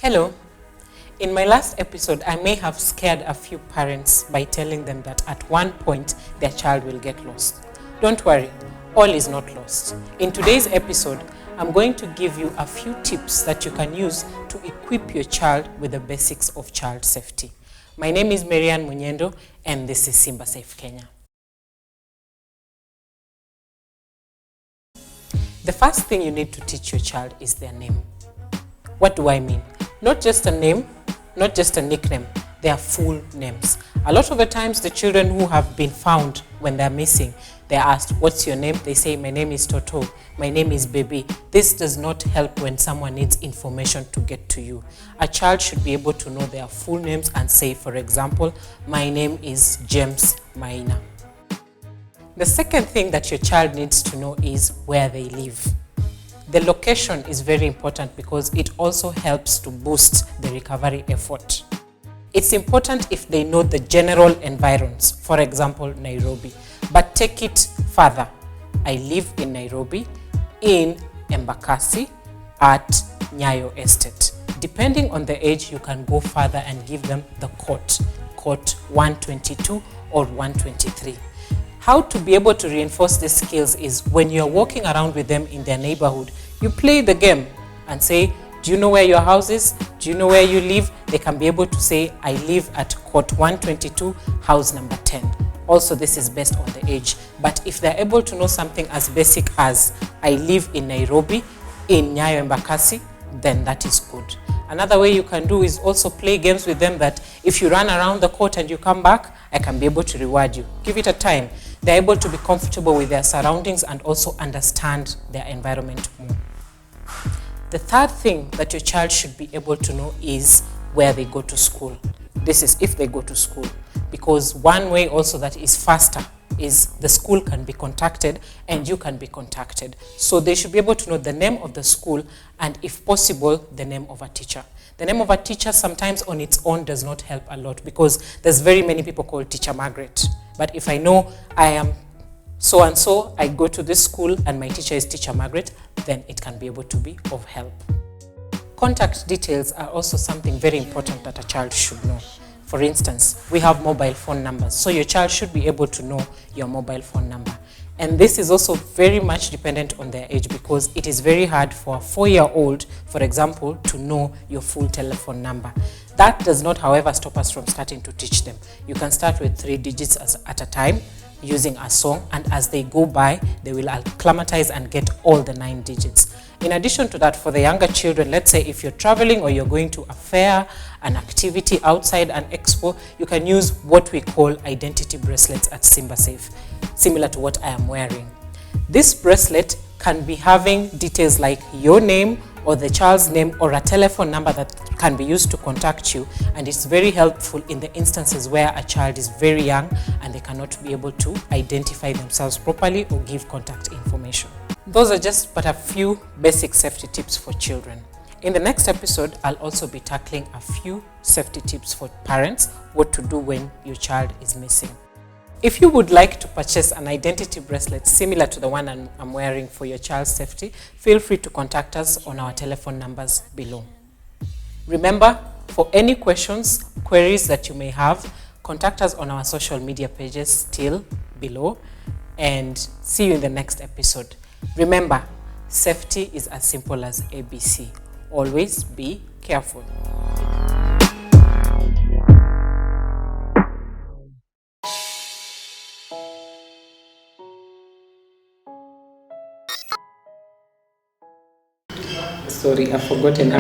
Hello. In my last episode, I may have scared a few parents by telling them that at one point their child will get lost. Don't worry, all is not lost. In today's episode, I'm going to give you a few tips that you can use to equip your child with the basics of child safety. My name is Marianne Munyendo, and this is Simba-Safe Kenya. The first thing you need to teach your child is their name. What do I mean? Not just a name, not just a nickname, their full names. A lot of the times the children who have been found when they're missing, they're asked, what's your name? They say, my name is Toto, my name is Baby. This does not help when someone needs information to get to you. A child should be able to know their full names and say, for example, my name is James Maina. The second thing that your child needs to know is where they live. The location is very important because it also helps to boost the recovery effort. It's important if they know the general environs, for example, Nairobi, but take it further. I live in Nairobi, in Embakasi, at Nyayo Estate. Depending on the age, you can go further and give them the court 122 or 123. How to be able to reinforce these skills is when you're walking around with them in their neighborhood, you play the game and say, do you know where your house is? Do you know where you live? They can be able to say, I live at court 122, house number 10. Also, this is based on the age. But if they're able to know something as basic as, I live in Nairobi, in Nyayo Embakasi, then that is good. Another way you can do is also play games with them that if you run around the court and you come back, I can be able to reward you. Give it a time. They're able to be comfortable with their surroundings and also understand their environment more. The third thing that your child should be able to know is where they go to school. This is if they go to school, because one way also that is faster is the school can be contacted and you can be contacted. So they should be able to know the name of the school and, if possible, the name of a teacher. The name of a teacher sometimes on its own does not help a lot because there's very many people called Teacher Margaret. But if I know I am so-and-so, I go to this school and my teacher is Teacher Margaret, then it can be able to be of help. Contact details are also something very important that a child should know. For instance, we have mobile phone numbers, so your child should be able to know your mobile phone number. And this is also very much dependent on their age because it is very hard for a 4-year-old, for example, to know your full telephone number. That does not, however, stop us from starting to teach them. You can start with 3 digits at a time using a song, and as they go by, they will acclimatize and get all the 9 digits. In addition to that, for the younger children, let's say if you're traveling or you're going to a fair, an activity outside an expo, you can use what we call identity bracelets at Simba-Safe, similar to what I am wearing. This bracelet can be having details like your name or the child's name or a telephone number that can be used to contact you, and it's very helpful in the instances where a child is very young and they cannot be able to identify themselves properly or give contact information. Those are just but a few basic safety tips for children. In the next episode, I'll also be tackling a few safety tips for parents, what to do when your child is missing. If you would like to purchase an identity bracelet similar to the one I'm wearing for your child's safety, feel free to contact us on our telephone numbers below. Remember, for any questions, queries that you may have, contact us on our social media pages still below, and see you in the next episode. Remember, safety is as simple as ABC. Always be careful. Sorry, I've forgotten.